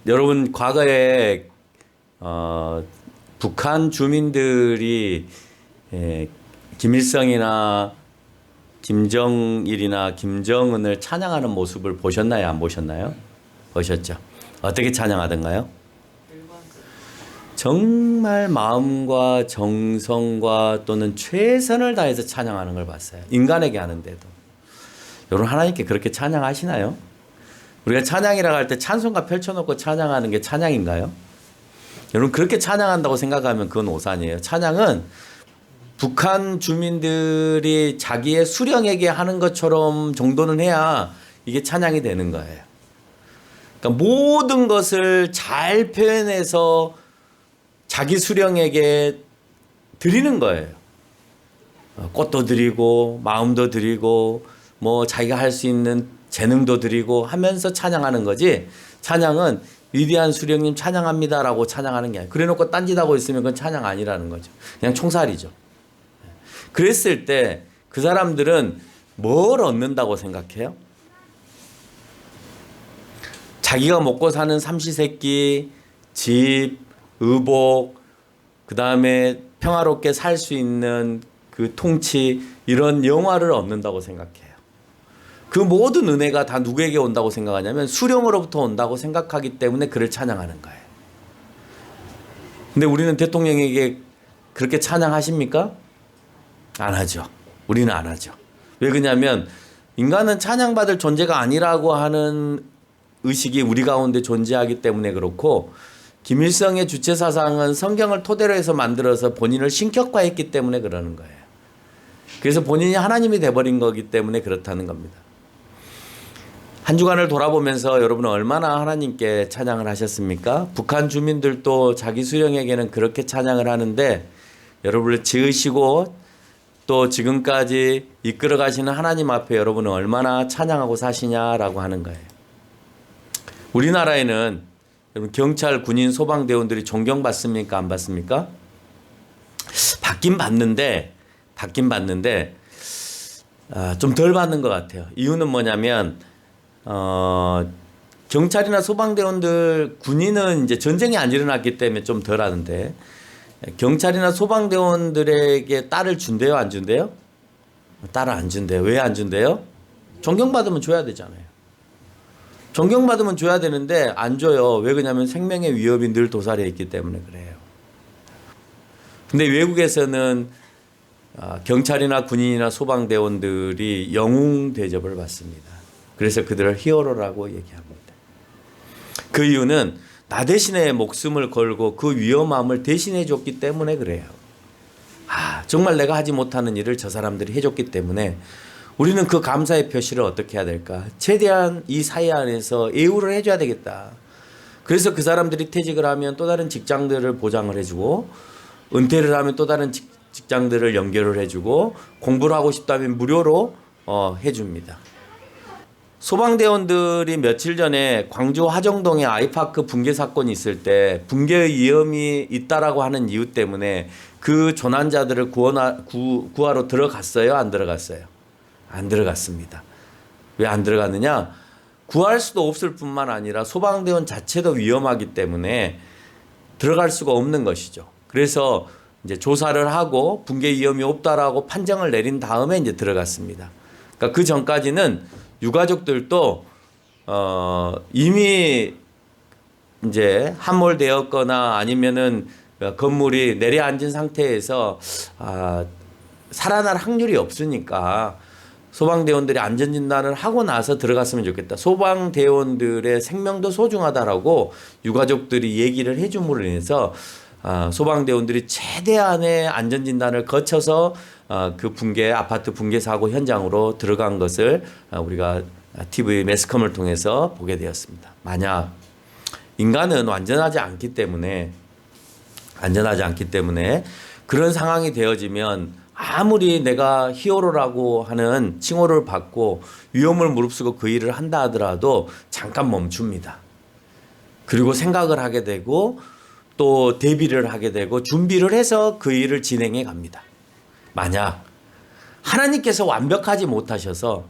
여러분 과거에 북한 주민들이 김일성이나 김정일이나 김정은을 찬양하는 모습을 보셨나요? 안 보셨나요? 보셨죠? 어떻게 찬양하던가요? 정말 마음과 정성과 또는 최선을 다해서 찬양하는 걸 봤어요. 인간에게 하는데도. 여러분 하나님께 그렇게 찬양하시나요? 우리가 찬양이라고 할 때 찬송가 펼쳐놓고 찬양하는 게 찬양인가요? 여러분 그렇게 찬양한다고 생각하면 그건 오산이에요. 찬양은 북한 주민들이 자기의 수령에게 하는 것처럼 정도는 해야 이게 찬양이 되는 거예요. 그러니까 모든 것을 잘 표현해서 자기 수령에게 드리는 거예요. 꽃도 드리고 마음도 드리고 뭐 자기가 할 수 있는 재능도 드리고 하면서 찬양하는 거지. 찬양은 위대한 수령님 찬양합니다라고 찬양하는 게 아니에요. 그래놓고 딴짓하고 있으면 그건 찬양 아니라는 거죠. 그냥 총살이죠. 그랬을 때 그 사람들은 뭘 얻는다고 생각해요? 자기가 먹고 사는 삼시세끼, 집, 의복, 그 다음에 평화롭게 살 수 있는 그 통치, 이런 영화를 얻는다고 생각해요. 그 모든 은혜가 다 누구에게 온다고 생각하냐면 수령으로부터 온다고 생각하기 때문에 그를 찬양하는 거예요. 근데 우리는 대통령에게 그렇게 찬양하십니까? 안 하죠. 우리는 안 하죠. 왜 그러냐면 인간은 찬양받을 존재가 아니라고 하는 의식이 우리 가운데 존재하기 때문에 그렇고, 김일성의 주체사상은 성경을 토대로 해서 만들어서 본인을 신격화했기 때문에 그러는 거예요. 그래서 본인이 하나님이 돼버린 거기 때문에 그렇다는 겁니다. 한 주간을 돌아보면서 여러분은 얼마나 하나님께 찬양을 하셨습니까? 북한 주민들도 자기 수령에게는 그렇게 찬양을 하는데, 여러분을 지으시고 또 지금까지 이끌어 가시는 하나님 앞에 여러분은 얼마나 찬양하고 사시냐라고 하는 거예요. 우리나라에는 여러분 경찰, 군인, 소방대원들이 존경받습니까? 안 받습니까? 받긴 받는데 좀 덜 받는 것 같아요. 이유는 뭐냐면 경찰이나 소방대원들, 군인은 이제 전쟁이 안 일어났기 때문에 좀 덜 하는데, 경찰이나 소방대원들에게 딸을 준대요, 안 준대요? 딸을 안 준대요. 왜 안 준대요? 존경받으면 줘야 되잖아요. 존경받으면 줘야 되는데 안 줘요. 왜 그러냐면 생명의 위협이 늘 도사리에 있기 때문에 그래요. 근데 외국에서는 경찰이나 군인이나 소방대원들이 영웅 대접을 받습니다. 그래서 그들을 히어로라고 얘기합니다. 그 이유는 나 대신에 목숨을 걸고 그 위험함을 대신해 줬기 때문에 그래요. 정말 내가 하지 못하는 일을 저 사람들이 해줬기 때문에 우리는 그 감사의 표시를 어떻게 해야 될까? 최대한 이 사회 안에서 예우를 해줘야 되겠다. 그래서 그 사람들이 퇴직을 하면 또 다른 직장들을 보장을 해주고, 은퇴를 하면 또 다른 직장들을 연결을 해주고, 공부를 하고 싶다면 무료로 해줍니다. 소방대원들이 며칠 전에 광주 화정동에 아이파크 붕괴 사건이 있을 때 붕괴의 위험이 있다라고 하는 이유 때문에 그 조난자들을 구하러 들어갔어요? 안 들어갔어요? 안 들어갔습니다. 왜 안 들어갔느냐? 구할 수도 없을 뿐만 아니라 소방대원 자체도 위험하기 때문에 들어갈 수가 없는 것이죠. 그래서 이제 조사를 하고 붕괴 위험이 없다라고 판정을 내린 다음에 이제 들어갔습니다. 그러니까 그 전까지는 유가족들도 이미 이제 함몰되었거나 아니면은 건물이 내려앉은 상태에서 살아날 확률이 없으니까 소방대원들이 안전진단을 하고 나서 들어갔으면 좋겠다. 소방대원들의 생명도 소중하다라고 유가족들이 얘기를 해줌으로 인해서 소방대원들이 최대한의 안전진단을 거쳐서 그 아파트 붕괴 사고 현장으로 들어간 것을 우리가 TV 매스컴을 통해서 보게 되었습니다. 만약 인간은 안전하지 않기 때문에 그런 상황이 되어지면 아무리 내가 히어로라고 하는 칭호를 받고 위험을 무릅쓰고 그 일을 한다 하더라도 잠깐 멈춥니다. 그리고 생각을 하게 되고 또 대비를 하게 되고 준비를 해서 그 일을 진행해 갑니다. 만약 하나님께서 완벽하지 못하셔서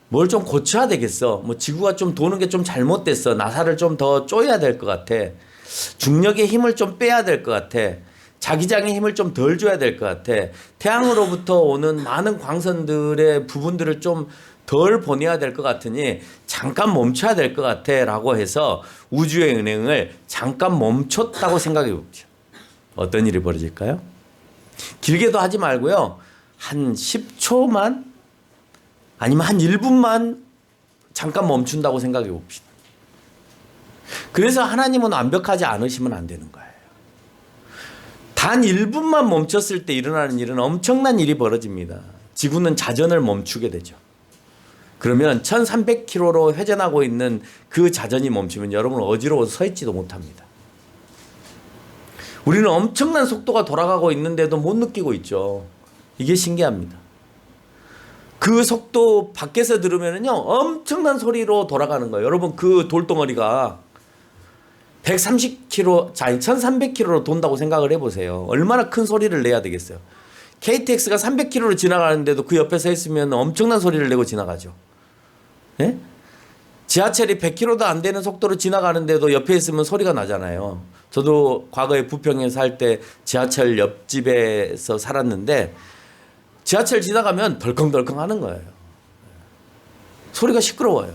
뭘 좀 고쳐야 되겠어. 뭐 지구가 좀 도는 게 좀 잘못됐어. 나사를 좀 더 조여야 될 것 같아. 중력의 힘을 좀 빼야 될 것 같아. 자기장의 힘을 좀 덜 줘야 될 것 같아. 태양으로부터 오는 많은 광선들의 부분들을 좀 덜 보내야 될 것 같으니 잠깐 멈춰야 될 것 같아 라고 해서 우주의 은행을 잠깐 멈췄다고 생각해 봅시다. 어떤 일이 벌어질까요? 길게도 하지 말고요. 한 10초만 아니면 한 1분만 잠깐 멈춘다고 생각해 봅시다. 그래서 하나님은 완벽하지 않으시면 안 되는 거예요. 단 1분만 멈췄을 때 일어나는 일은 엄청난 일이 벌어집니다. 지구는 자전을 멈추게 되죠. 그러면 1300km로 회전하고 있는 그 자전이 멈추면 여러분은 어지러워서 서 있지도 못합니다. 우리는 엄청난 속도가 돌아가고 있는데도 못 느끼고 있죠. 이게 신기합니다. 그 속도 밖에서 들으면요 엄청난 소리로 돌아가는 거예요. 여러분 그 돌덩어리가 130km, 1300km로 돈다고 생각을 해보세요. 얼마나 큰 소리를 내야 되겠어요. KTX가 300km로 지나가는데도 그 옆에 서 있으면 엄청난 소리를 내고 지나가죠. 예? 지하철이 100km도 안 되는 속도로 지나가는데도 옆에 있으면 소리가 나잖아요. 저도 과거에 부평에 살 때 지하철 옆집에서 살았는데 지하철 지나가면 덜컹덜컹 하는 거예요. 소리가 시끄러워요.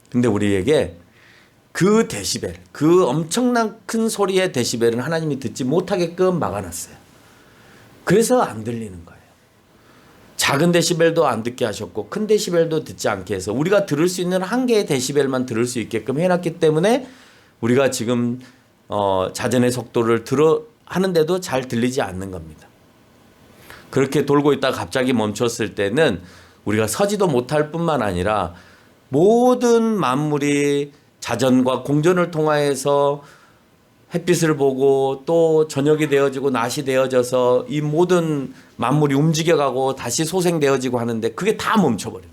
근데 우리에게 그 데시벨, 그 엄청난 큰 소리의 데시벨은 하나님이 듣지 못하게끔 막아놨어요. 그래서 안 들리는 거예요. 작은 데시벨도 안 듣게 하셨고 큰 데시벨도 듣지 않게 해서 우리가 들을 수 있는 한 개의 데시벨만 들을 수 있게끔 해놨기 때문에 우리가 지금 자전의 속도를 하는데도 잘 들리지 않는 겁니다. 그렇게 돌고 있다가 갑자기 멈췄을 때는 우리가 서지도 못할 뿐만 아니라 모든 만물이 자전과 공전을 통하여서 햇빛을 보고 또 저녁이 되어지고 낮이 되어져서 이 모든 만물이 움직여가고 다시 소생되어지고 하는데 그게 다 멈춰버려요.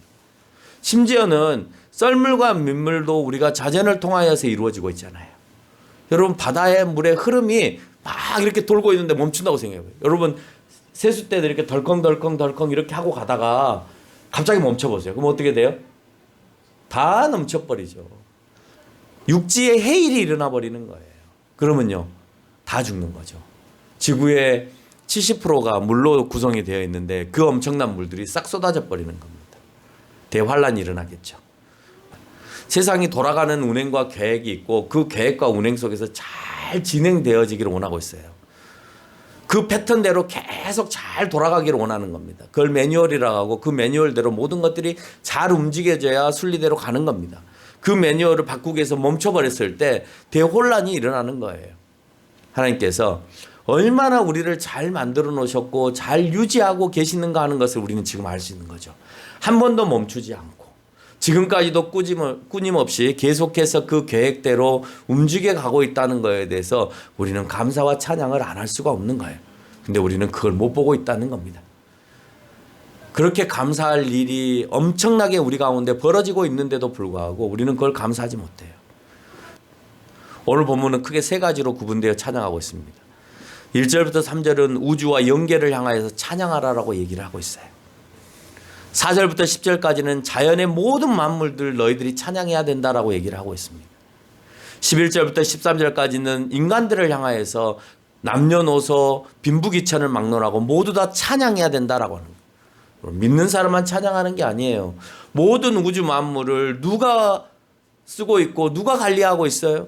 심지어는 썰물과 민물도 우리가 자전을 통하여서 이루어지고 있잖아요. 여러분 바다의 물의 흐름이 막 이렇게 돌고 있는데 멈춘다고 생각해요. 여러분 세숫대도 이렇게 덜컹덜컹 이렇게 하고 가다가 갑자기 멈춰보세요. 그럼 어떻게 돼요? 다 넘쳐버리죠. 육지에 해일이 일어나 버리는 거예요. 그러면요 다 죽는 거죠. 지구의 70%가 물로 구성이 되어 있는데 그 엄청난 물들이 싹 쏟아져 버리는 겁니다. 대환란이 일어나겠죠. 세상이 돌아가는 운행과 계획이 있고 그 계획과 운행 속에서 잘 진행되어지기를 원하고 있어요. 그 패턴대로 계속 잘 돌아가기를 원하는 겁니다. 그걸 매뉴얼이라고 하고 그 매뉴얼대로 모든 것들이 잘 움직여져야 순리대로 가는 겁니다. 그 매뉴얼을 바꾸기 위해서 멈춰버렸을 때 대혼란이 일어나는 거예요. 하나님께서 얼마나 우리를 잘 만들어 놓으셨고 잘 유지하고 계시는가 하는 것을 우리는 지금 알 수 있는 거죠. 한 번도 멈추지 않고 지금까지도 끊임없이 계속해서 그 계획대로 움직여 가고 있다는 것에 대해서 우리는 감사와 찬양을 안 할 수가 없는 거예요. 근데 우리는 그걸 못 보고 있다는 겁니다. 그렇게 감사할 일이 엄청나게 우리 가운데 벌어지고 있는데도 불구하고 우리는 그걸 감사하지 못해요. 오늘 본문은 크게 세 가지로 구분되어 찬양하고 있습니다. 1절부터 3절은 우주와 영계를 향하여서 찬양하라라고 얘기를 하고 있어요. 4절부터 10절까지는 자연의 모든 만물들 너희들이 찬양해야 된다라고 얘기를 하고 있습니다. 11절부터 13절까지는 인간들을 향하여서 남녀노소 빈부귀천을 막론하고 모두 다 찬양해야 된다라고 하는 거예요. 믿는 사람만 찬양하는 게 아니에요. 모든 우주 만물을 누가 쓰고 있고 누가 관리하고 있어요?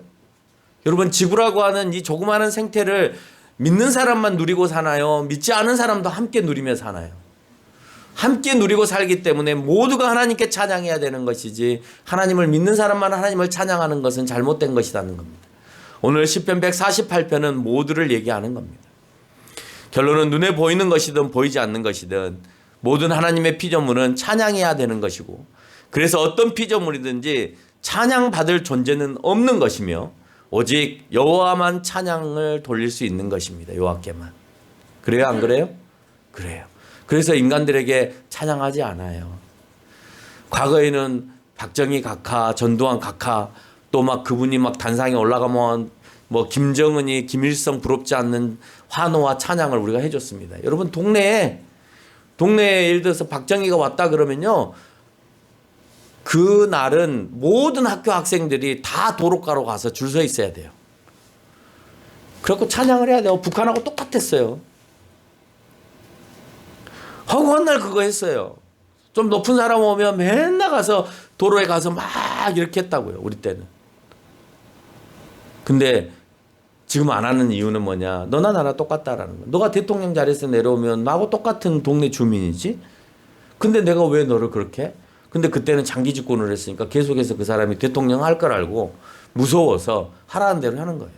여러분 지구라고 하는 이 조그마한 생태를 믿는 사람만 누리고 사나요? 믿지 않은 사람도 함께 누리며 사나요? 함께 누리고 살기 때문에 모두가 하나님께 찬양해야 되는 것이지 하나님을 믿는 사람만 하나님을 찬양하는 것은 잘못된 것이라는 겁니다. 오늘 시편 148편은 모두를 얘기하는 겁니다. 결론은 눈에 보이는 것이든 보이지 않는 것이든 모든 하나님의 피조물은 찬양해야 되는 것이고 그래서 어떤 피조물이든지 찬양받을 존재는 없는 것이며 오직 여호와만 찬양을 돌릴 수 있는 것입니다. 여호와께만. 그래요 안 그래요? 그래요. 그래서 인간들에게 찬양하지 않아요. 과거에는 박정희 각하, 전두환 각하 또 막 그분이 막 단상에 올라가면 뭐 김정은이 김일성 부럽지 않는 환호와 찬양을 우리가 해줬습니다. 여러분 동네에 예를 들어서 박정희가 왔다 그러면요 그 날은 모든 학교 학생들이 다 도로가로 가서 줄 서 있어야 돼요. 그래갖고 찬양을 해야 돼요. 북한하고 똑같았어요. 허구한 날 그거 했어요. 좀 높은 사람 오면 맨날 가서 도로에 가서 막 이렇게 했다고요. 우리 때는. 근데 지금 안 하는 이유는 뭐냐. 너나 나나 똑같다라는 거야. 너가 대통령 자리에서 내려오면 나하고 똑같은 동네 주민이지. 근데 내가 왜 너를 그렇게 해? 근데 그때는 장기 집권을 했으니까 계속해서 그 사람이 대통령 할 걸 알고 무서워서 하라는 대로 하는 거예요.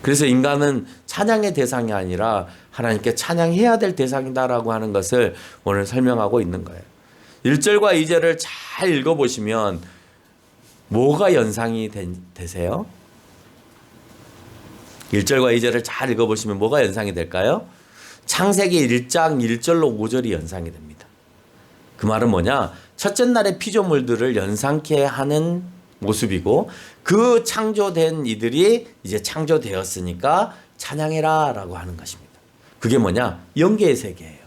그래서 인간은 찬양의 대상이 아니라 하나님께 찬양해야 될 대상이다라고 하는 것을 오늘 설명하고 있는 거예요. 1절과 2절을 잘 읽어보시면 뭐가 연상이 되세요? 1절과 2절을 잘 읽어보시면 뭐가 연상이 될까요? 창세기 1장 1절로 5절이 연상이 됩니다. 그 말은 뭐냐? 첫째 날의 피조물들을 연상케 하는 모습이고 그 창조된 이들이 이제 창조되었으니까 찬양해라 라고 하는 것입니다. 그게 뭐냐? 영계의 세계예요.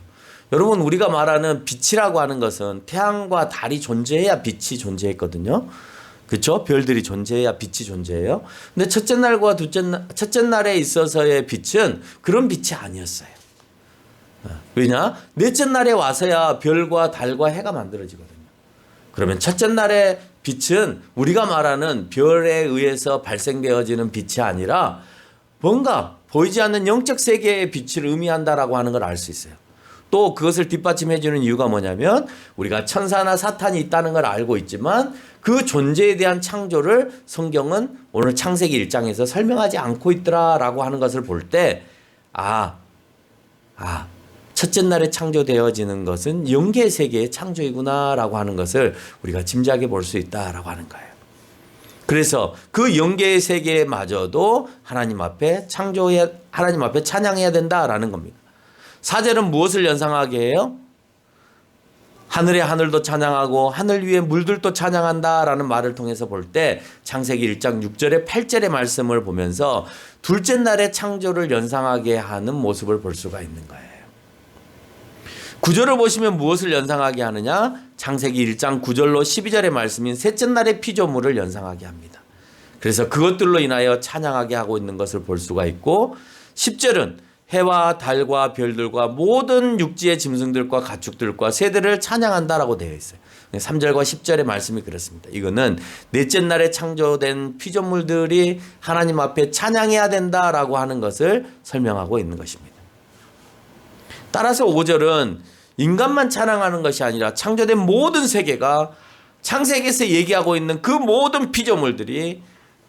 여러분 우리가 말하는 빛이라고 하는 것은 태양과 달이 존재해야 빛이 존재했거든요. 그렇죠? 별들이 존재해야 빛이 존재해요. 근데 첫째 날과 첫째 날에 있어서의 빛은 그런 빛이 아니었어요. 왜냐? 넷째 날에 와서야 별과 달과 해가 만들어지거든요. 그러면 첫째 날의 빛은 우리가 말하는 별에 의해서 발생되어지는 빛이 아니라 뭔가 보이지 않는 영적 세계의 빛을 의미한다라고 하는 걸 알 수 있어요. 또 그것을 뒷받침해 주는 이유가 뭐냐면 우리가 천사나 사탄이 있다는 걸 알고 있지만 그 존재에 대한 창조를 성경은 오늘 창세기 1장에서 설명하지 않고 있더라라고 하는 것을 볼 때 첫째 날에 창조되어지는 것은 영계 세계의 창조이구나라고 하는 것을 우리가 짐작해 볼 수 있다라고 하는 거예요. 그래서 그 영계의 세계마저도 하나님 앞에 하나님 앞에 찬양해야 된다라는 겁니다. 4절은 무엇을 연상하게 해요? 하늘의 하늘도 찬양하고 하늘 위의 물들도 찬양한다라는 말을 통해서 볼 때 창세기 1장 6절에 8절의 말씀을 보면서 둘째 날의 창조를 연상하게 하는 모습을 볼 수가 있는 거예요. 9절을 보시면 무엇을 연상하게 하느냐? 창세기 1장 9절로 12절의 말씀인 셋째 날의 피조물을 연상하게 합니다. 그래서 그것들로 인하여 찬양하게 하고 있는 것을 볼 수가 있고 10절은 해와 달과 별들과 모든 육지의 짐승들과 가축들과 새들을 찬양한다라고 되어 있어요. 3절과 10절의 말씀이 그렇습니다. 이거는 넷째 날에 창조된 피조물들이 하나님 앞에 찬양해야 된다라고 하는 것을 설명하고 있는 것입니다. 따라서 5절은 인간만 찬양하는 것이 아니라 창조된 모든 세계가 창세기에서 얘기하고 있는 그 모든 피조물들이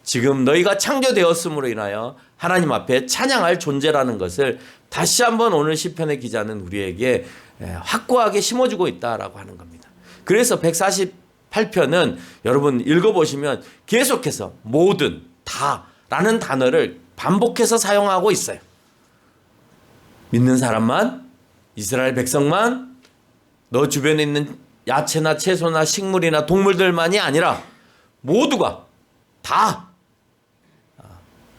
지금 너희가 창조되었음으로 인하여 하나님 앞에 찬양할 존재라는 것을 다시 한번 오늘 시편의 기자는 우리에게 확고하게 심어주고 있다라고 하는 겁니다. 그래서 148편은 여러분 읽어보시면 계속해서 모든, 다라는 단어를 반복해서 사용하고 있어요. 믿는 사람만, 이스라엘 백성만, 너 주변에 있는 야채나 채소나 식물이나 동물들만이 아니라 모두가 다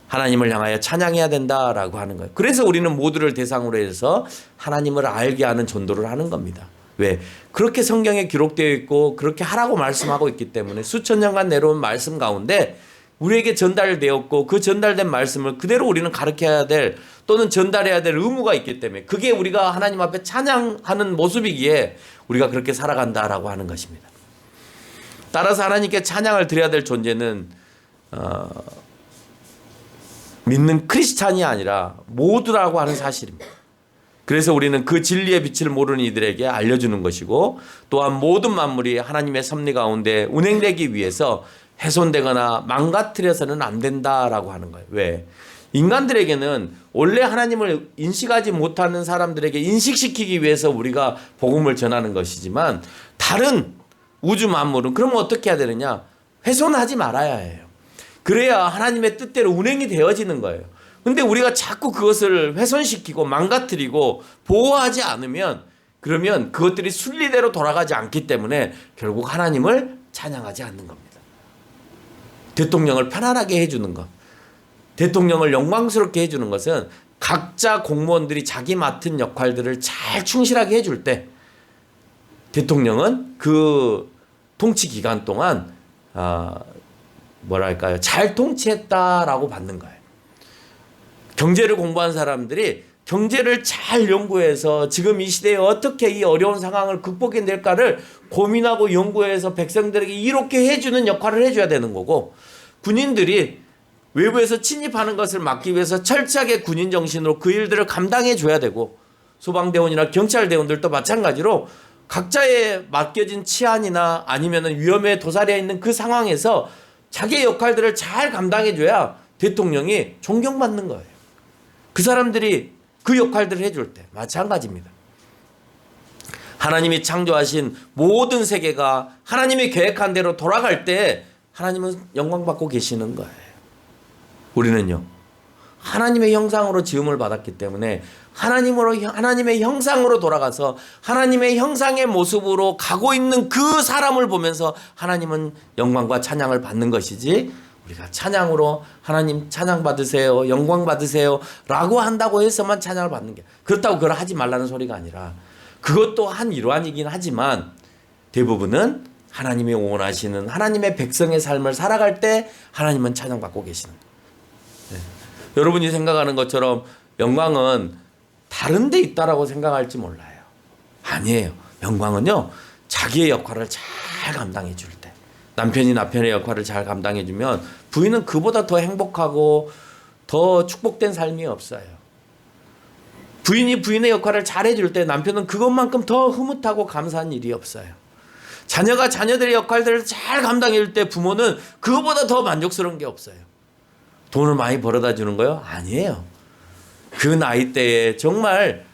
하나님을 향하여 찬양해야 된다라고 하는 거예요. 그래서 우리는 모두를 대상으로 해서 하나님을 알게 하는 전도를 하는 겁니다. 왜? 그렇게 성경에 기록되어 있고 그렇게 하라고 말씀하고 있기 때문에 수천 년간 내려온 말씀 가운데 우리에게 전달되었고 그 전달된 말씀을 그대로 우리는 가르쳐야 될 또는 전달해야 될 의무가 있기 때문에 그게 우리가 하나님 앞에 찬양하는 모습이기에 우리가 그렇게 살아간다라고 하는 것입니다. 따라서 하나님께 찬양을 드려야 될 존재는 믿는 크리스찬이 아니라 모두라고 하는 사실입니다. 그래서 우리는 그 진리의 빛을 모르는 이들에게 알려주는 것이고 또한 모든 만물이 하나님의 섭리 가운데 운행되기 위해서 훼손되거나 망가뜨려서는 안 된다라고 하는 거예요. 왜? 인간들에게는 원래 하나님을 인식하지 못하는 사람들에게 인식시키기 위해서 우리가 복음을 전하는 것이지만 다른 우주 만물은 그러면 어떻게 해야 되느냐? 훼손하지 말아야 해요. 그래야 하나님의 뜻대로 운행이 되어지는 거예요. 근데 우리가 자꾸 그것을 훼손시키고 망가뜨리고 보호하지 않으면 그러면 그것들이 순리대로 돌아가지 않기 때문에 결국 하나님을 찬양하지 않는 겁니다. 대통령을 편안하게 해주는 것, 대통령을 영광스럽게 해주는 것은 각자 공무원들이 자기 맡은 역할들을 잘 충실하게 해줄 때 대통령은 그 통치 기간 동안 뭐랄까요, 잘 통치했다라고 받는 거예요. 경제를 공부한 사람들이 경제를 잘 연구해서 지금 이 시대에 어떻게 이 어려운 상황을 극복해낼까를 고민하고 연구해서 백성들에게 이렇게 해주는 역할을 해줘야 되는 거고, 군인들이 외부에서 침입하는 것을 막기 위해서 철저하게 군인 정신으로 그 일들을 감당해 줘야 되고, 소방대원이나 경찰대원들도 마찬가지로 각자의 맡겨진 치안이나 아니면 위험에 도사리어 있는 그 상황에서 자기의 역할들을 잘 감당해 줘야 대통령이 존경받는 거예요. 그 사람들이 그 역할들을 해줄 때 마찬가지입니다. 하나님이 창조하신 모든 세계가 하나님이 계획한 대로 돌아갈 때 하나님은 영광받고 계시는 거예요. 우리는요, 하나님의 형상으로 지음을 받았기 때문에 하나님의 형상으로 돌아가서 하나님의 형상의 모습으로 가고 있는 그 사람을 보면서 하나님은 영광과 찬양을 받는 것이지, 우리가 찬양으로 하나님 찬양 받으세요, 영광 받으세요 라고 한다고 해서만 찬양을 받는 게, 그렇다고 그걸 하지 말라는 소리가 아니라 그것도 한 일환이긴 하지만 대부분은 하나님이 원하시는 하나님의 백성의 삶을 살아갈 때 하나님은 찬양받고 계시는 거예요. 네. 여러분이 생각하는 것처럼 영광은 다른 데 있다라고 생각할지 몰라요. 아니에요. 영광은요, 자기의 역할을 잘 감당해 줄 때, 남편이 남편의 역할을 잘 감당해 주면 부인은 그보다 더 행복하고 더 축복된 삶이 없어요. 부인이 부인의 역할을 잘 해줄 때 남편은 그것만큼 더 흐뭇하고 감사한 일이 없어요. 자녀가 자녀들의 역할들을 잘 감당해 줄 때 부모는 그것보다 더 만족스러운 게 없어요. 돈을 많이 벌어다 주는 거요? 아니에요. 그 나이 때에 정말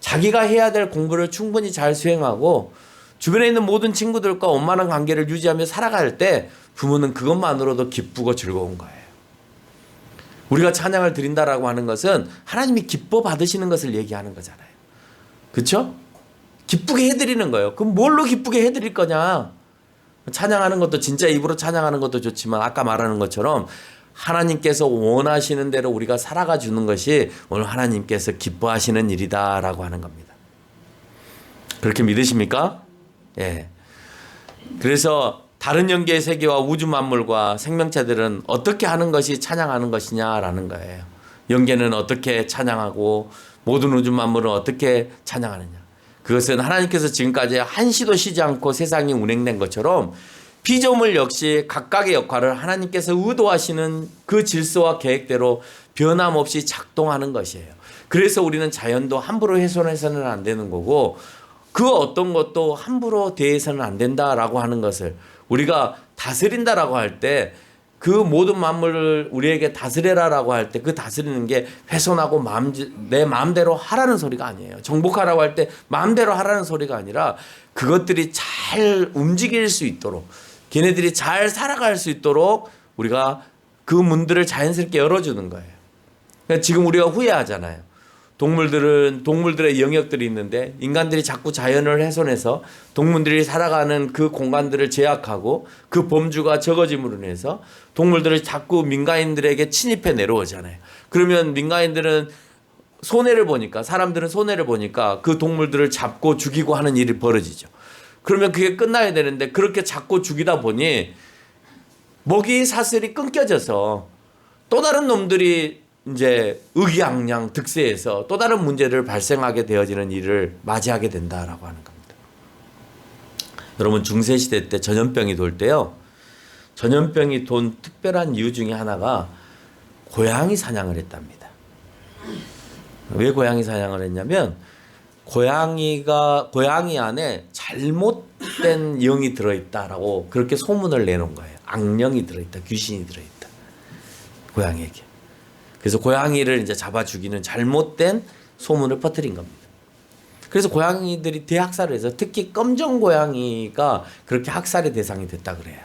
자기가 해야 될 공부를 충분히 잘 수행하고 주변에 있는 모든 친구들과 원만한 관계를 유지하며 살아갈 때 부모는 그것만으로도 기쁘고 즐거운 거예요. 우리가 찬양을 드린다라고 하는 것은 하나님이 기뻐 받으시는 것을 얘기하는 거잖아요. 그렇죠? 기쁘게 해드리는 거예요. 그럼 뭘로 기쁘게 해드릴 거냐? 찬양하는 것도, 진짜 입으로 찬양하는 것도 좋지만 아까 말하는 것처럼 하나님께서 원하시는 대로 우리가 살아가 주는 것이 오늘 하나님께서 기뻐하시는 일이다라고 하는 겁니다. 그렇게 믿으십니까? 예. 그래서 다른 영계의 세계와 우주 만물과 생명체들은 어떻게 하는 것이 찬양하는 것이냐라는 거예요. 영계는 어떻게 찬양하고 모든 우주 만물은 어떻게 찬양하느냐. 그것은 하나님께서 지금까지 한시도 쉬지 않고 세상이 운행된 것처럼 피조물 역시 각각의 역할을 하나님께서 의도하시는 그 질서와 계획대로 변함없이 작동하는 것이에요. 그래서 우리는 자연도 함부로 훼손해서는 안 되는 거고, 그 어떤 것도 함부로 대해서는 안 된다라고 하는 것을 우리가 다스린다라고 할 때, 그 모든 만물을 우리에게 다스려라라고 할 때 그 다스리는 게 훼손하고 내 마음대로 하라는 소리가 아니에요. 정복하라고 할 때 마음대로 하라는 소리가 아니라 그것들이 잘 움직일 수 있도록, 걔네들이 잘 살아갈 수 있도록 우리가 그 문들을 자연스럽게 열어주는 거예요. 그러니까 지금 우리가 후회하잖아요. 동물들의 영역들이 있는데 인간들이 자꾸 자연을 훼손해서 동물들이 살아가는 그 공간들을 제약하고 그 범주가 적어짐으로 인해서 동물들을 자꾸 민간인들에게 침입해 내려오잖아요. 그러면 민간인들은 손해를 보니까, 사람들은 손해를 보니까 그 동물들을 잡고 죽이고 하는 일이 벌어지죠. 그러면 그게 끝나야 되는데 그렇게 잡고 죽이다 보니 먹이 사슬이 끊겨져서 또 다른 놈들이 이제 의기양양 득세해서 또 다른 문제를 발생하게 되어지는 일을 맞이하게 된다라고 하는 겁니다. 여러분, 중세시대 때 전염병이 돌 때요, 전염병이 돈 특별한 이유 중에 하나가 고양이 사냥을 했답니다. 왜 고양이 사냥을 했냐면, 고양이 안에 잘못된 영이 들어있다라고 그렇게 소문을 내놓은 거예요. 악령이 들어있다, 귀신이 들어있다, 고양이에게. 그래서 고양이를 이제 잡아 죽이는 잘못된 소문을 퍼뜨린 겁니다. 그래서 고양이들이 대학살을 해서 특히 검정 고양이가 그렇게 학살의 대상이 됐다 그래요.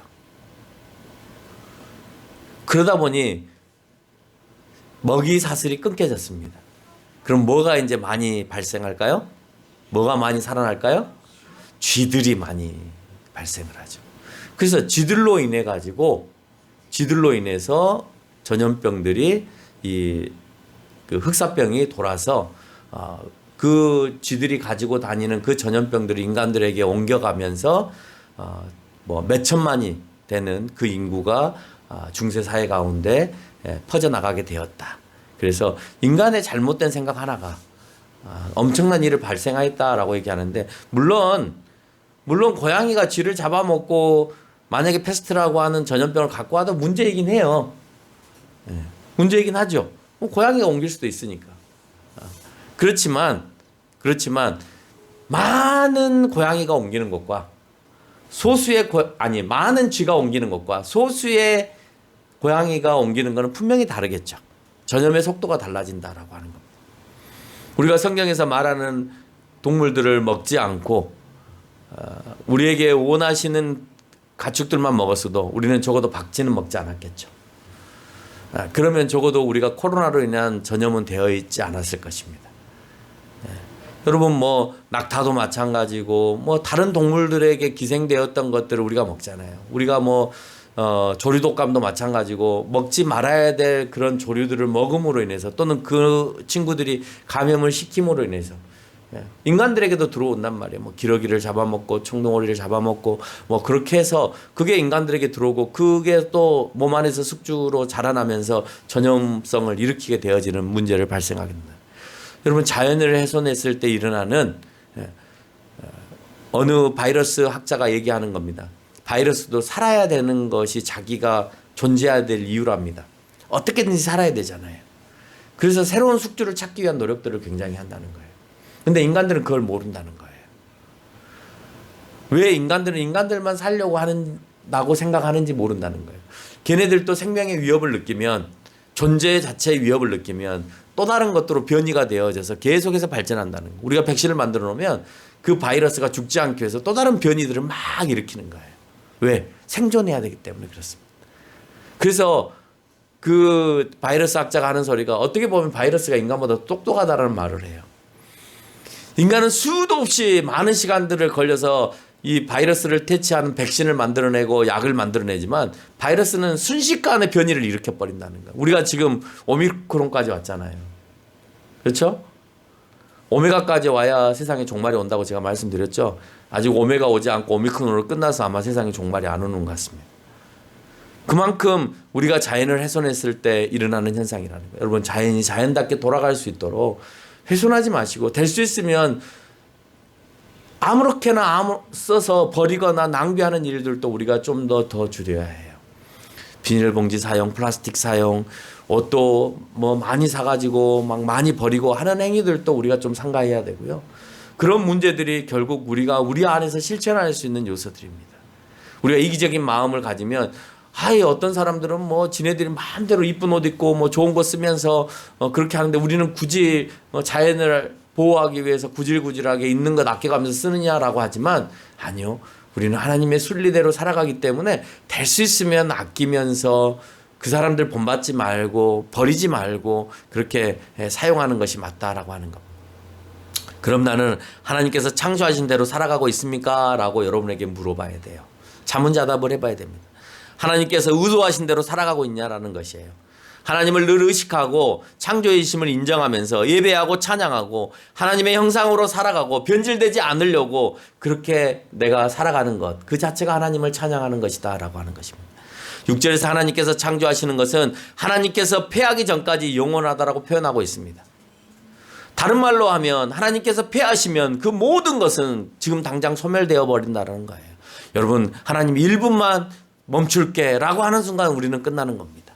그러다 보니 먹이 사슬이 끊겨졌습니다. 그럼 뭐가 이제 많이 발생할까요? 뭐가 많이 살아날까요? 쥐들이 많이 발생을 하죠. 그래서 쥐들로 인해서 전염병들이 그 흑사병이 돌아서 그 쥐들이 가지고 다니는 그 전염병들을 인간들에게 옮겨가면서 뭐 몇천만이 되는 그 인구가 중세 사회 가운데 퍼져나가게 되었다. 그래서 인간의 잘못된 생각 하나가 엄청난 일을 발생하였다라고 얘기하는데, 물론 고양이가 쥐를 잡아먹고 만약에 패스트라고 하는 전염병을 갖고 와도 문제이긴 해요. 문제이긴 하죠. 고양이가 옮길 수도 있으니까. 그렇지만 많은 고양이가 옮기는 것과 많은 쥐가 옮기는 것과 소수의 고양이가 옮기는 것은 분명히 다르겠죠. 전염의 속도가 달라진다라고 하는 겁니다. 우리가 성경에서 말하는 동물들을 먹지 않고 우리에게 원하시는 가축들만 먹었어도 우리는 적어도 박쥐는 먹지 않았겠죠. 그러면 적어도 우리가 코로나로 인한 전염은 되어 있지 않았을 것입니다. 여러분 뭐 낙타도 마찬가지고 뭐 다른 동물들에게 기생되었던 것들을 우리가 먹잖아요. 우리가 뭐 조류독감도 마찬가지고 먹지 말아야 될 그런 조류들을 먹음으로 인해서 또는 그 친구들이 감염을 시킴으로 인해서 인간들에게도 들어온단 말이에요. 뭐 기러기를 잡아먹고 청동오리를 잡아먹고 뭐 그렇게 해서 그게 인간들에게 들어오고 그게 또 몸 안에서 숙주로 자라나면서 전염성을 일으키게 되어지는 문제를 발생하게 됩니다. 여러분 자연을 훼손했을 때 일어나는 어느 바이러스 학자가 얘기하는 겁니다. 바이러스도 살아야 되는 것이 자기가 존재해야 될 이유랍니다. 어떻게든지 살아야 되잖아요. 그래서 새로운 숙주를 찾기 위한 노력들을 굉장히 한다는 거예요. 근데 인간들은 그걸 모른다는 거예요. 왜 인간들은 인간들만 살려고 한다고 생각하는지 모른다는 거예요. 걔네들도 생명의 위협을 느끼면, 존재 자체의 위협을 느끼면 또 다른 것들로 변이가 되어져서 계속해서 발전한다는 거예요. 우리가 백신을 만들어 놓으면 그 바이러스가 죽지 않기 위해서 또 다른 변이들을 막 일으키는 거예요. 왜? 생존해야 되기 때문에 그렇습니다. 그래서 그 바이러스 학자가 하는 소리가 어떻게 보면 바이러스가 인간보다 똑똑하다라는 말을 해요. 인간은 수도 없이 많은 시간들을 걸려서 이 바이러스를 퇴치하는 백신을 만들어내고 약을 만들어내지만 바이러스는 순식간에 변이를 일으켜버린다는 거예요. 우리가 지금 오미크론까지 왔잖아요. 그렇죠? 오메가까지 와야 세상에 종말이 온다고 제가 말씀드렸죠. 아직 오메가 오지 않고 오미크론으로 끝나서 아마 세상에 종말이 안 오는 것 같습니다. 그만큼 우리가 자연을 훼손했을 때 일어나는 현상이라는 거예요. 여러분 자연이 자연답게 돌아갈 수 있도록 훼손하지 마시고 될 수 있으면 아무렇게나 써서 버리거나 낭비하는 일들도 우리가 좀 더 줄여야 해요. 비닐봉지 사용, 플라스틱 사용, 옷도 뭐 많이 사가지고 막 많이 버리고 하는 행위들도 우리가 좀 삼가해야 되고요. 그런 문제들이 결국 우리가 우리 안에서 실천할 수 있는 요소들입니다. 우리가 이기적인 마음을 가지면 어떤 사람들은 뭐 지네들이 마음대로 이쁜 옷 입고 뭐 좋은 거 쓰면서 그렇게 하는데 우리는 굳이 자연을 보호하기 위해서 구질구질하게 있는 것 아껴가면서 쓰느냐라고 하지만 아니요. 우리는 하나님의 순리대로 살아가기 때문에 될 수 있으면 아끼면서 그 사람들 본받지 말고 버리지 말고 그렇게 사용하는 것이 맞다라고 하는 겁니다. 그럼 나는 하나님께서 창조하신 대로 살아가고 있습니까? 라고 여러분에게 물어봐야 돼요. 자문자답을 해봐야 됩니다. 하나님께서 의도하신 대로 살아가고 있냐라는 것이에요. 하나님을 늘 의식하고 창조이심을 인정하면서 예배하고 찬양하고 하나님의 형상으로 살아가고 변질되지 않으려고 그렇게 내가 살아가는 것, 그 자체가 하나님을 찬양하는 것이다 라고 하는 것입니다. 6절에서 하나님께서 창조하시는 것은 하나님께서 폐하기 전까지 영원하다라고 표현하고 있습니다. 다른 말로 하면 하나님께서 폐하시면 그 모든 것은 지금 당장 소멸되어 버린다는 거예요. 여러분 하나님 1분만 멈출게 라고 하는 순간 우리는 끝나는 겁니다.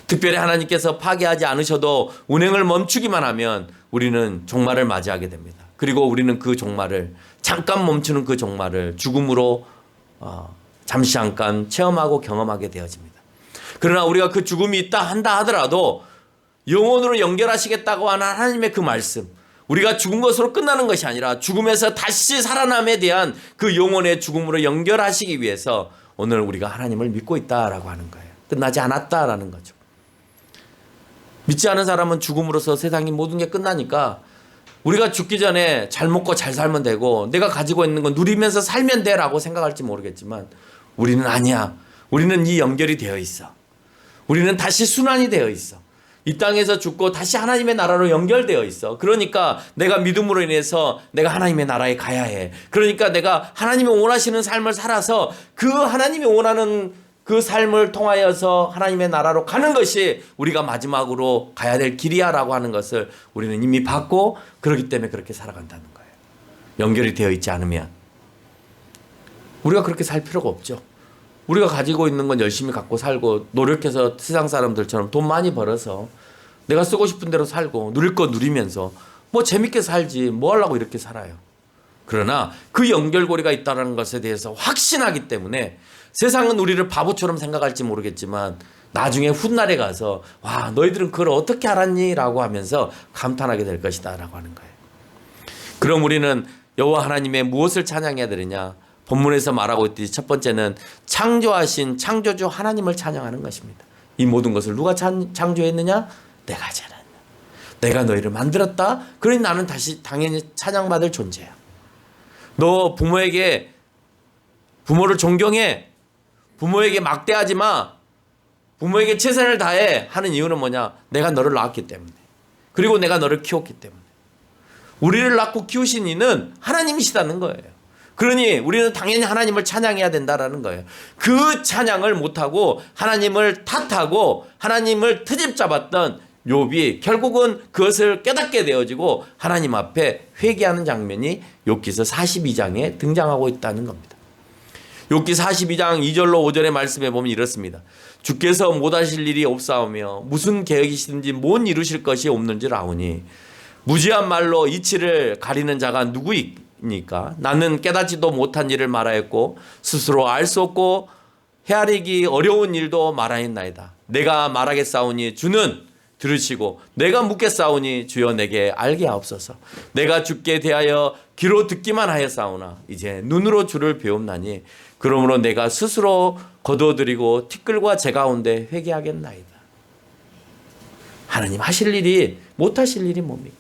특별히 하나님께서 파괴하지 않으셔도 운행을 멈추기만 하면 우리는 종말을 맞이하게 됩니다. 그리고 우리는 그 종말을 잠깐 멈추는 그 종말을 죽음으로 잠시 잠깐 체험하고 경험하게 되어집니다. 그러나 우리가 그 죽음이 있다 한다 하더라도 영혼으로 연결하시겠다고 하는 하나님의 그 말씀, 우리가 죽은 것으로 끝나는 것이 아니라 죽음에서 다시 살아남에 대한 그 영혼의 죽음으로 연결하시기 위해서 오늘 우리가 하나님을 믿고 있다라고 하는 거예요. 끝나지 않았다라는 거죠. 믿지 않은 사람은 죽음으로써 세상의 모든 게 끝나니까 우리가 죽기 전에 잘 먹고 잘 살면 되고 내가 가지고 있는 건 누리면서 살면 돼라고 생각할지 모르겠지만 우리는 아니야. 우리는 이 연결이 되어 있어. 우리는 다시 순환이 되어 있어. 이 땅에서 죽고 다시 하나님의 나라로 연결되어 있어. 그러니까 내가 믿음으로 인해서 내가 하나님의 나라에 가야 해. 그러니까 내가 하나님이 원하시는 삶을 살아서 그 하나님이 원하는 그 삶을 통하여서 하나님의 나라로 가는 것이 우리가 마지막으로 가야 될 길이야라고 하는 것을 우리는 이미 받고 그렇기 때문에 그렇게 살아간다는 거예요. 연결이 되어 있지 않으면 우리가 그렇게 살 필요가 없죠. 우리가 가지고 있는 건 열심히 갖고 살고 노력해서 세상 사람들처럼 돈 많이 벌어서 내가 쓰고 싶은 대로 살고 누릴 거 누리면서 뭐 재밌게 살지 뭐 하려고 이렇게 살아요. 그러나 그 연결고리가 있다는 것에 대해서 확신하기 때문에 세상은 우리를 바보처럼 생각할지 모르겠지만 나중에 훗날에 가서 와 너희들은 그걸 어떻게 알았니? 라고 하면서 감탄하게 될 것이다 라고 하는 거예요. 그럼 우리는 여호와 하나님의 무엇을 찬양해야 되느냐? 본문에서 말하고 있듯이 첫 번째는 창조하신 창조주 하나님을 찬양하는 것입니다. 이 모든 것을 누가 창조했느냐? 내가 하지 않았냐. 내가 너희를 만들었다. 그러니 나는 다시 당연히 찬양받을 존재야. 너 부모를 존경해. 부모에게 막대하지 마. 부모에게 최선을 다해 하는 이유는 뭐냐? 내가 너를 낳았기 때문에. 그리고 내가 너를 키웠기 때문에. 우리를 낳고 키우신 이는 하나님이시다는 거예요. 그러니 우리는 당연히 하나님을 찬양해야 된다라는 거예요. 그 찬양을 못하고 하나님을 탓하고 하나님을 트집 잡았던 욥이 결국은 그것을 깨닫게 되어지고 하나님 앞에 회개하는 장면이 욥기서 42장에 등장하고 있다는 겁니다. 욥기 42장 2절로 5절의 말씀에 보면 이렇습니다. 주께서 못하실 일이 없사오며 무슨 계획이시든지 못 이루실 것이 없는 줄 아오니 무지한 말로 이치를 가리는 자가 누구이니까 나는 깨닫지도 못한 일을 말하였고 스스로 알 수 없고 헤아리기 어려운 일도 말하였나이다. 내가 말하겠사오니 주는 들으시고 내가 묻겠사오니 주여 내게 알게 하옵소서. 내가 주께 대하여 귀로 듣기만 하였사오나 이제 눈으로 주를 배움나니 그러므로 내가 스스로 거두어드리고 티끌과 재 가운데 회개하겠나이다. 하나님 하실 일이 못하실 일이 뭡니까?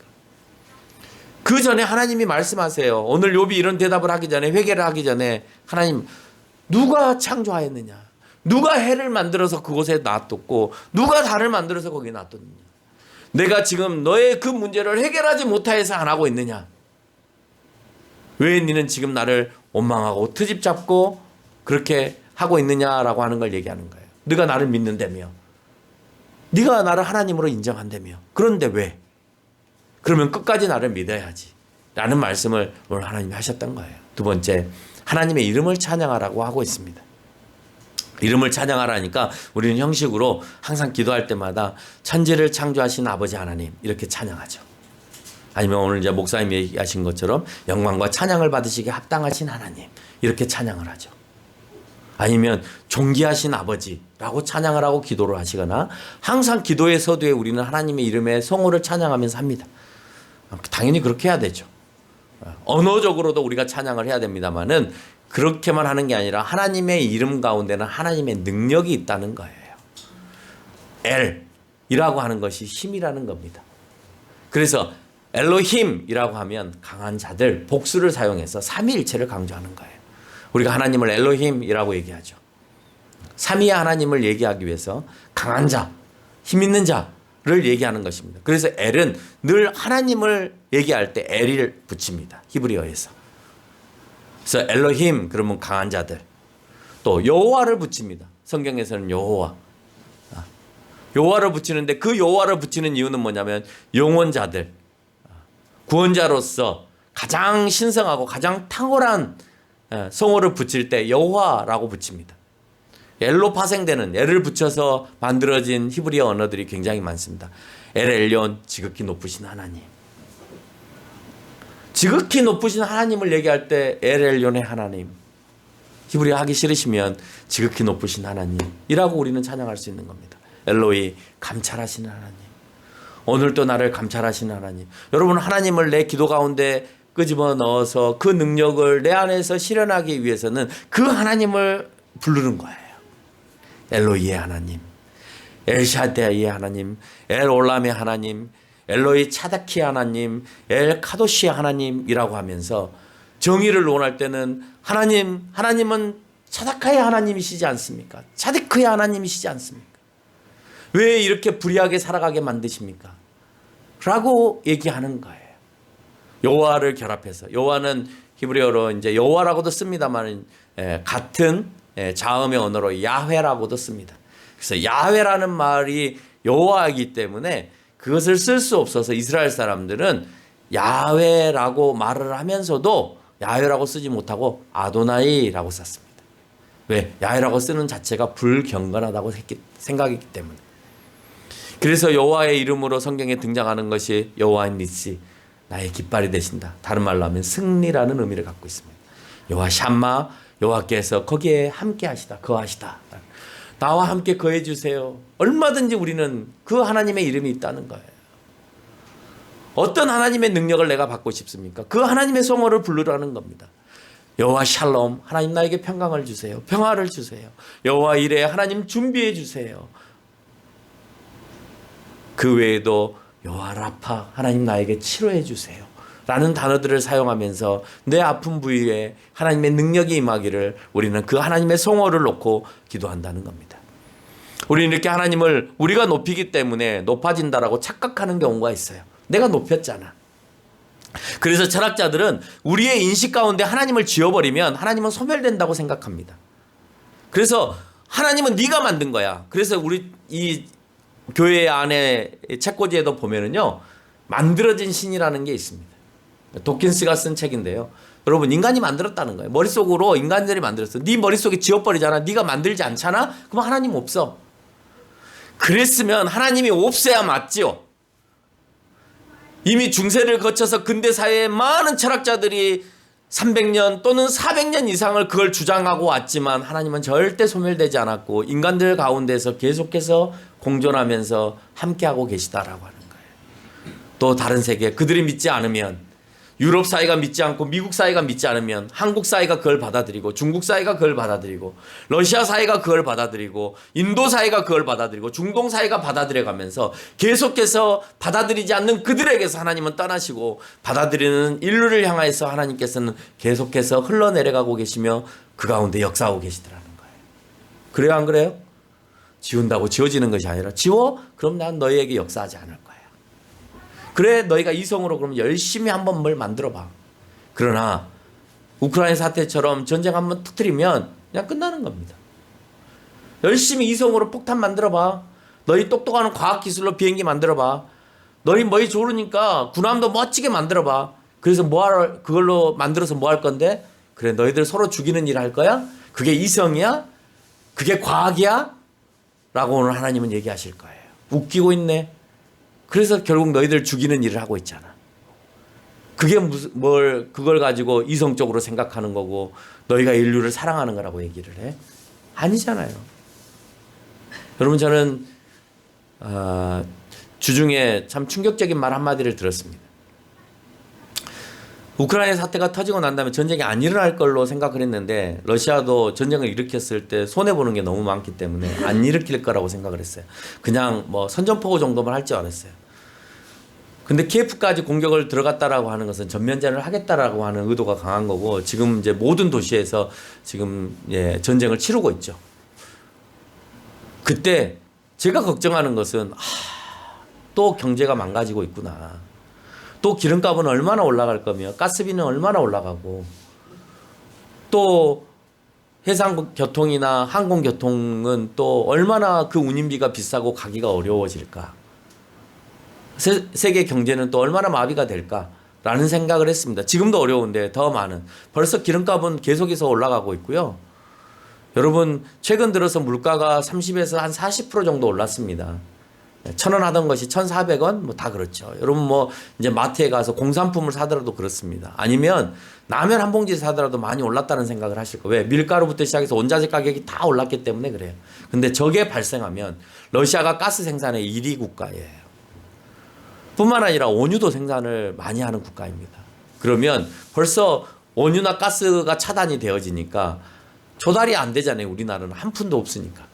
그 전에 하나님이 말씀하세요. 오늘 욥이 이런 대답을 하기 전에 회개를 하기 전에 하나님 누가 창조하였느냐? 누가 해를 만들어서 그곳에 놔뒀고 누가 달을 만들어서 거기에 놔뒀느냐? 내가 지금 너의 그 문제를 해결하지 못하여서 안 하고 있느냐? 왜 너는 지금 나를 원망하고 트집 잡고 그렇게 하고 있느냐라고 하는 걸 얘기하는 거예요. 네가 나를 믿는다며. 네가 나를 하나님으로 인정한다며. 그런데 왜? 그러면 끝까지 나를 믿어야지 라는 말씀을 오늘 하나님이 하셨던 거예요. 두 번째, 하나님의 이름을 찬양하라고 하고 있습니다. 이름을 찬양하라니까 우리는 형식으로 항상 기도할 때마다 천지를 창조하신 아버지 하나님 이렇게 찬양하죠. 아니면 오늘 이제 목사님이 얘기하신 것처럼 영광과 찬양을 받으시기에 합당하신 하나님 이렇게 찬양을 하죠. 아니면 존귀하신 아버지라고 찬양을 하고 기도를 하시거나 항상 기도의 서두에 우리는 하나님의 이름의 성호를 찬양하면서 합니다. 당연히 그렇게 해야 되죠. 언어적으로도 우리가 찬양을 해야 됩니다만은 그렇게만 하는 게 아니라 하나님의 이름 가운데는 하나님의 능력이 있다는 거예요. 엘이라고 하는 것이 힘이라는 겁니다. 그래서 엘로힘이라고 하면 강한 자들, 복수를 사용해서 삼위일체를 강조하는 거예요. 우리가 하나님을 엘로힘이라고 얘기하죠. 삼위의 하나님을 얘기하기 위해서 강한 자, 힘 있는 자를 얘기하는 것입니다. 그래서 엘은 늘 하나님을 얘기할 때 엘을 붙입니다. 히브리어에서. 그래서 엘로힘 그러면 강한 자들. 또 여호와를 붙입니다. 성경에서는 여호와. 여호와를 붙이는데 그 여호와를 붙이는 이유는 뭐냐면 영원자들, 구원자로서 가장 신성하고 가장 탁월한 성호를 붙일 때 여호와라고 붙입니다. 엘로 파생되는 엘을 붙여서 만들어진 히브리어 언어들이 굉장히 많습니다. 엘 엘yon 지극히 높으신 하나님. 지극히 높으신 하나님을 얘기할 때 엘 엘론의 하나님. 히브리어 하기 싫으시면 지극히 높으신 하나님이라고 우리는 찬양할 수 있는 겁니다. 엘로이 감찰하시는 하나님. 오늘도 나를 감찰하시는 하나님. 여러분 하나님을 내 기도 가운데 끄집어 넣어서 그 능력을 내 안에서 실현하기 위해서는 그 하나님을 부르는 거예요. 엘로이의 하나님, 엘샤데이의 하나님, 엘올람의 하나님, 엘로이 차다키 하나님, 엘 카도시의 하나님이라고 하면서 정의를 논할 때는 하나님은 차다카의 하나님이시지 않습니까? 차디크의 하나님이시지 않습니까? 왜 이렇게 불의하게 살아가게 만드십니까? 라고 얘기하는 거예요. 여호와를 결합해서. 여호와는 히브리어로 이제 여호와라고도 씁니다만 같은 자음의 언어로 야훼라고도 씁니다. 그래서 야훼라는 말이 여호와이기 때문에 그것을 쓸 수 없어서 이스라엘 사람들은 야훼라고 말을 하면서도 야훼라고 쓰지 못하고 아도나이라고 썼습니다. 왜? 야훼라고 쓰는 자체가 불경건하다고 생각했기 때문에. 그래서 여호와의 이름으로 성경에 등장하는 것이 여호와 니시, 나의 깃발이 되신다. 다른 말로 하면 승리라는 의미를 갖고 있습니다. 여호와 샴마, 여호와께서 거기에 함께 하시다, 거하시다. 나와 함께 거해 주세요. 얼마든지 우리는 그 하나님의 이름이 있다는 거예요. 어떤 하나님의 능력을 내가 받고 싶습니까? 그 하나님의 성호를 부르라는 겁니다. 여호와 샬롬, 하나님 나에게 평강을 주세요. 평화를 주세요. 여호와 이레, 하나님 준비해 주세요. 그 외에도 여호와 라파, 하나님 나에게 치료해 주세요. 라는 단어들을 사용하면서 내 아픈 부위에 하나님의 능력이 임하기를 우리는 그 하나님의 성호를 놓고 기도한다는 겁니다. 우리는 이렇게 하나님을 우리가 높이기 때문에 높아진다라고 착각하는 경우가 있어요. 내가 높였잖아. 그래서 철학자들은 우리의 인식 가운데 하나님을 지워버리면 하나님은 소멸된다고 생각합니다. 그래서 하나님은 네가 만든 거야. 그래서 우리 이 교회 안에 책꽂이에도 보면은요, 만들어진 신이라는 게 있습니다. 도킨스가 쓴 책인데요. 여러분, 인간이 만들었다는 거예요. 머릿속으로 인간들이 만들었어. 네 머릿속에 지워버리잖아. 네가 만들지 않잖아. 그럼 하나님 없어. 그랬으면 하나님이 없어야 맞지요. 이미 중세를 거쳐서 근대 사회의 많은 철학자들이 300년 또는 400년 이상을 그걸 주장하고 왔지만 하나님은 절대 소멸되지 않았고 인간들 가운데서 계속해서 공존하면서 함께하고 계시다라고 하는 거예요. 또 다른 세계, 그들이 믿지 않으면, 유럽 사회가 믿지 않고 미국 사회가 믿지 않으면 한국 사회가 그걸 받아들이고 중국 사회가 그걸 받아들이고 러시아 사회가 그걸 받아들이고 인도 사회가 그걸 받아들이고 중동 사회가 받아들여가면서 계속해서 받아들이지 않는 그들에게서 하나님은 떠나시고 받아들이는 인류를 향해서 하나님께서는 계속해서 흘러내려가고 계시며 그 가운데 역사하고 계시더라는 거예요. 그래요, 안 그래요? 지운다고 지워지는 것이 아니라 지워? 그럼 난 너희에게 역사하지 않을 거야. 그래, 너희가 이성으로 그럼 열심히 한번 뭘 만들어봐. 그러나 우크라이나 사태처럼 전쟁 한번 터뜨리면 그냥 끝나는 겁니다. 열심히 이성으로 폭탄 만들어봐. 너희 똑똑한 과학기술로 비행기 만들어봐. 너희 뭐이 좋으니까 군함도 멋지게 만들어봐. 그래서 그걸로 만들어서 뭐 할 건데? 그래, 너희들 서로 죽이는 일을 할 거야? 그게 이성이야? 그게 과학이야? 라고 오늘 하나님은 얘기하실 거예요. 웃기고 있네. 그래서 결국 너희들 죽이는 일을 하고 있잖아. 그게 그걸 가지고 이성적으로 생각하는 거고 너희가 인류를 사랑하는 거라고 얘기를 해? 아니잖아요. 여러분, 저는 주중에 참 충격적인 말 한마디를 들었습니다. 우크라이나 사태가 터지고 난 다음에 전쟁이 안 일어날 걸로 생각을 했는데 러시아도 전쟁을 일으켰을 때 손해보는 게 너무 많기 때문에 안 일으킬 거라고 생각을 했어요. 그냥 뭐 선전포고 정도만 할 줄 알았어요. 근데 키예프까지 공격을 들어갔다라고 하는 것은 전면전을 하겠다라고 하는 의도가 강한 거고 지금 이제 모든 도시에서 지금 전쟁을 치르고 있죠. 그때 제가 걱정하는 것은 또 경제가 망가지고 있구나. 또 기름값은 얼마나 올라갈 거며 가스비는 얼마나 올라가고 또 해상교통이나 항공교통은 또 얼마나 그 운임비가 비싸고 가기가 어려워질까. 세계 경제는 또 얼마나 마비가 될까라는 생각을 했습니다. 지금도 어려운데 더 많은. 벌써 기름값은 계속해서 올라가고 있고요. 여러분, 최근 들어서 물가가 30에서 한 40% 정도 올랐습니다. 1,000원 하던 것이 1,400원? 뭐 다 그렇죠. 여러분 뭐 이제 마트에 가서 공산품을 사더라도 그렇습니다. 아니면 라면 한 봉지 사더라도 많이 올랐다는 생각을 하실 거예요. 왜? 밀가루부터 시작해서 원자재 가격이 다 올랐기 때문에 그래요. 근데 저게 발생하면 러시아가 가스 생산의 1위 국가예요. 뿐만 아니라 원유도 생산을 많이 하는 국가입니다. 그러면 벌써 원유나 가스가 차단이 되어지니까 조달이 안 되잖아요. 우리나라는 한 푼도 없으니까.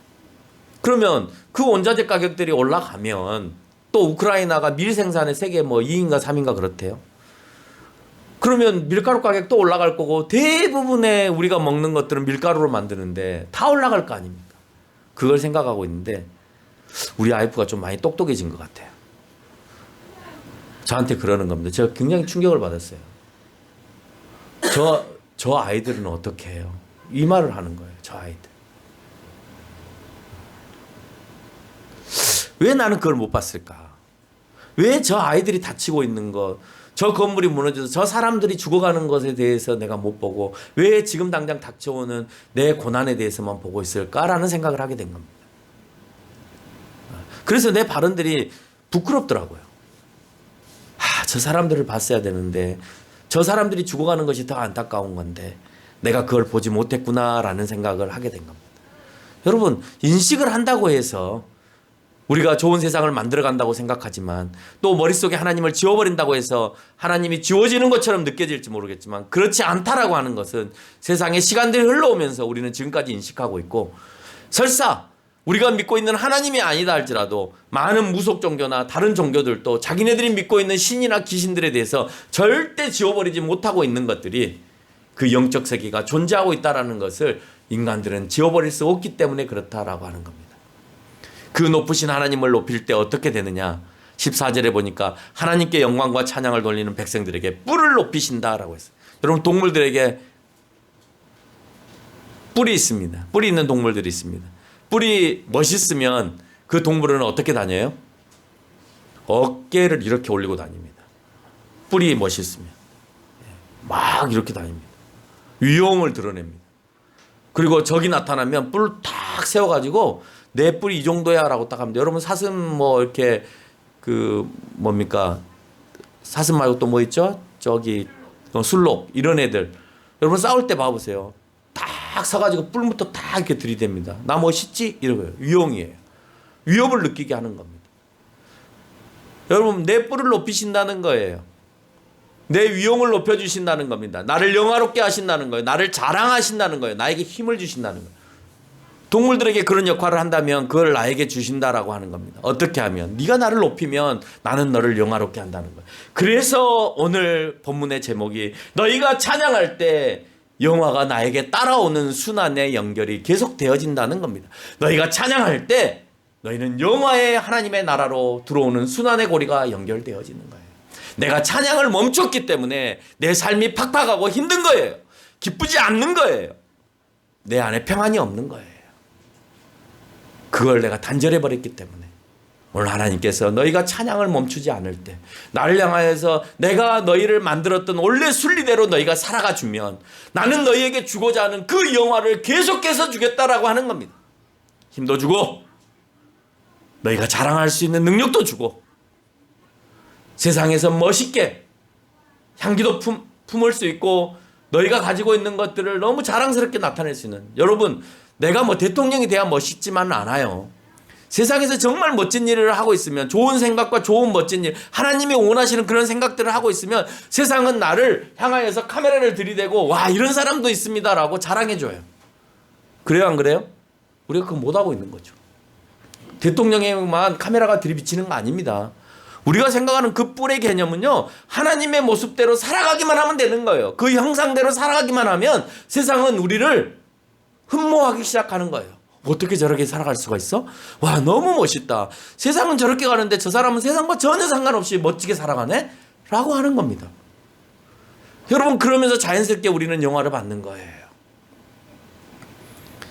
그러면 그 원자재 가격들이 올라가면 또 우크라이나가 밀 생산에 세계 뭐 2인가 3인가 그렇대요. 그러면 밀가루 가격 또 올라갈 거고 대부분의 우리가 먹는 것들은 밀가루로 만드는데 다 올라갈 거 아닙니까? 그걸 생각하고 있는데 우리 와이프가 좀 많이 똑똑해진 것 같아요. 저한테 그러는 겁니다. 제가 굉장히 충격을 받았어요. 저 아이들은 어떻게 해요? 이 말을 하는 거예요. 저 아이들. 왜 나는 그걸 못 봤을까? 왜 저 아이들이 다치고 있는 것, 저 건물이 무너져서 저 사람들이 죽어가는 것에 대해서 내가 못 보고 왜 지금 당장 닥쳐오는 내 고난에 대해서만 보고 있을까라는 생각을 하게 된 겁니다. 그래서 내 발언들이 부끄럽더라고요. 저 사람들을 봤어야 되는데 저 사람들이 죽어가는 것이 더 안타까운 건데 내가 그걸 보지 못했구나라는 생각을 하게 된 겁니다. 여러분, 인식을 한다고 해서 우리가 좋은 세상을 만들어간다고 생각하지만 또 머릿속에 하나님을 지워버린다고 해서 하나님이 지워지는 것처럼 느껴질지 모르겠지만 그렇지 않다라고 하는 것은 세상의 시간들이 흘러오면서 우리는 지금까지 인식하고 있고, 설사 우리가 믿고 있는 하나님이 아니다 할지라도 많은 무속 종교나 다른 종교들도 자기네들이 믿고 있는 신이나 귀신들에 대해서 절대 지워버리지 못하고 있는 것들이 그 영적 세계가 존재하고 있다는 것을 인간들은 지워버릴 수 없기 때문에 그렇다라고 하는 겁니다. 그 높으신 하나님을 높일 때 어떻게 되느냐? 14절에 보니까 하나님께 영광과 찬양을 돌리는 백성들에게 뿔을 높이신다라고 했어요. 여러분, 동물들에게 뿔이 있습니다. 뿔이 있는 동물들이 있습니다. 뿔이 멋있으면 그 동물은 어떻게 다녀요? 어깨를 이렇게 올리고 다닙니다. 뿔이 멋있으면 막 이렇게 다닙니다. 위용을 드러냅니다. 그리고 적이 나타나면 뿔을 탁 세워가지고 내 뿔이 이 정도야 라고 딱 합니다. 여러분, 사슴 뭐 이렇게 그 뭡니까? 사슴 말고 또 뭐 있죠? 저기 술록 이런 애들. 여러분, 싸울 때 봐보세요. 딱 서가지고 뿔부터 딱 이렇게 들이댑니다. 나 멋있지? 이러고요. 위용이에요. 위협을 느끼게 하는 겁니다. 여러분, 내 뿔을 높이신다는 거예요. 내 위용을 높여주신다는 겁니다. 나를 영화롭게 하신다는 거예요. 나를 자랑하신다는 거예요. 나에게 힘을 주신다는 거예요. 동물들에게 그런 역할을 한다면 그걸 나에게 주신다라고 하는 겁니다. 어떻게 하면? 네가 나를 높이면 나는 너를 영화롭게 한다는 거예요. 그래서 오늘 본문의 제목이 너희가 찬양할 때 영화가 나에게 따라오는 순환의 연결이 계속되어진다는 겁니다. 너희가 찬양할 때 너희는 영화의 하나님의 나라로 들어오는 순환의 고리가 연결되어지는 거예요. 내가 찬양을 멈췄기 때문에 내 삶이 팍팍하고 힘든 거예요. 기쁘지 않는 거예요. 내 안에 평안이 없는 거예요. 그걸 내가 단절해버렸기 때문에 오늘 하나님께서 너희가 찬양을 멈추지 않을 때 나를 향하여서 내가 너희를 만들었던 원래 순리대로 너희가 살아가 주면 나는 너희에게 주고자 하는 그 영화를 계속해서 주겠다라고 하는 겁니다. 힘도 주고 너희가 자랑할 수 있는 능력도 주고 세상에서 멋있게 향기도 품을 수 있고 너희가 가지고 있는 것들을 너무 자랑스럽게 나타낼 수 있는, 여러분, 내가 뭐 대통령이 돼야 멋있지만은 않아요. 세상에서 정말 멋진 일을 하고 있으면, 좋은 생각과 좋은 멋진 일, 하나님이 원하시는 그런 생각들을 하고 있으면 세상은 나를 향하여서 카메라를 들이대고 와, 이런 사람도 있습니다라고 자랑해줘요. 그래요, 안 그래요? 우리가 그거 못하고 있는 거죠. 대통령에만 카메라가 들이비치는 거 아닙니다. 우리가 생각하는 그 뿔의 개념은요, 하나님의 모습대로 살아가기만 하면 되는 거예요. 그 형상대로 살아가기만 하면 세상은 우리를 흠모하기 시작하는 거예요. 어떻게 저렇게 살아갈 수가 있어? 와, 너무 멋있다. 세상은 저렇게 가는데 저 사람은 세상과 전혀 상관없이 멋지게 살아가네? 라고 하는 겁니다. 여러분, 그러면서 자연스럽게 우리는 영화를 받는 거예요.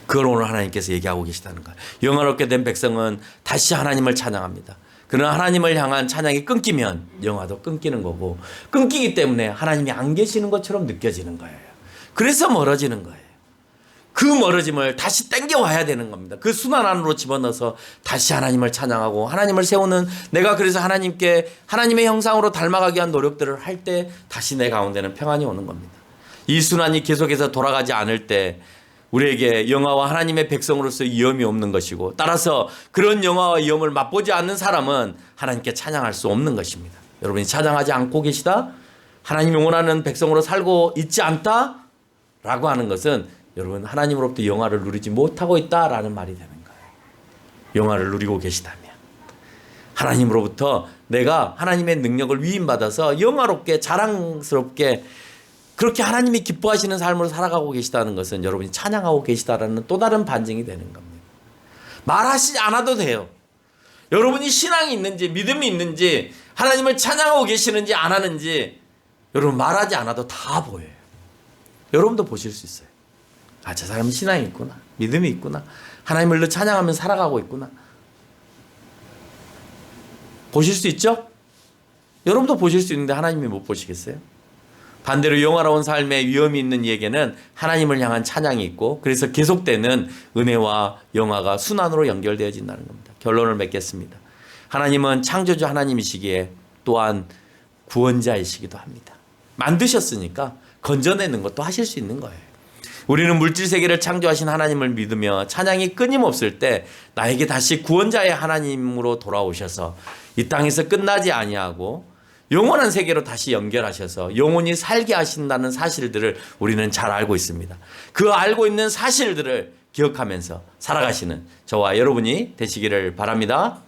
그걸 오늘 하나님께서 얘기하고 계시다는 거예요. 영화롭게 된 백성은 다시 하나님을 찬양합니다. 그러나 하나님을 향한 찬양이 끊기면 영화도 끊기는 거고, 끊기기 때문에 하나님이 안 계시는 것처럼 느껴지는 거예요. 그래서 멀어지는 거예요. 그 멀어짐을 다시 땡겨와야 되는 겁니다. 그 순환 안으로 집어넣어서 다시 하나님을 찬양하고 하나님을 세우는, 내가 그래서 하나님께 하나님의 형상으로 닮아가기 위한 노력들을 할 때 다시 내 가운데는 평안이 오는 겁니다. 이 순환이 계속해서 돌아가지 않을 때 우리에게 영화와 하나님의 백성으로서 위험이 없는 것이고, 따라서 그런 영화와 위험을 맛보지 않는 사람은 하나님께 찬양할 수 없는 것입니다. 여러분이 찬양하지 않고 계시다? 하나님이 원하는 백성으로 살고 있지 않다? 라고 하는 것은 여러분, 하나님으로부터 영화를 누리지 못하고 있다라는 말이 되는 거예요. 영화를 누리고 계시다면 하나님으로부터 내가 하나님의 능력을 위임받아서 영화롭게 자랑스럽게 그렇게 하나님이 기뻐하시는 삶으로 살아가고 계시다는 것은 여러분이 찬양하고 계시다라는 또 다른 반증이 되는 겁니다. 말하시지 않아도 돼요. 여러분이 신앙이 있는지 믿음이 있는지 하나님을 찬양하고 계시는지 안 하는지 여러분 말하지 않아도 다 보여요. 여러분도 보실 수 있어요. 아, 저 사람은 신앙이 있구나. 믿음이 있구나. 하나님을 늘 찬양하며 살아가고 있구나. 보실 수 있죠? 여러분도 보실 수 있는데 하나님이 못 보시겠어요? 반대로 영화로운 삶의 위험이 있는 이에게는 하나님을 향한 찬양이 있고 그래서 계속되는 은혜와 영화가 순환으로 연결되어진다는 겁니다. 결론을 맺겠습니다. 하나님은 창조주 하나님이시기에 또한 구원자이시기도 합니다. 만드셨으니까 건져내는 것도 하실 수 있는 거예요. 우리는 물질 세계를 창조하신 하나님을 믿으며 찬양이 끊임없을 때 나에게 다시 구원자의 하나님으로 돌아오셔서 이 땅에서 끝나지 아니하고 영원한 세계로 다시 연결하셔서 영원히 살게 하신다는 사실들을 우리는 잘 알고 있습니다. 그 알고 있는 사실들을 기억하면서 살아가시는 저와 여러분이 되시기를 바랍니다.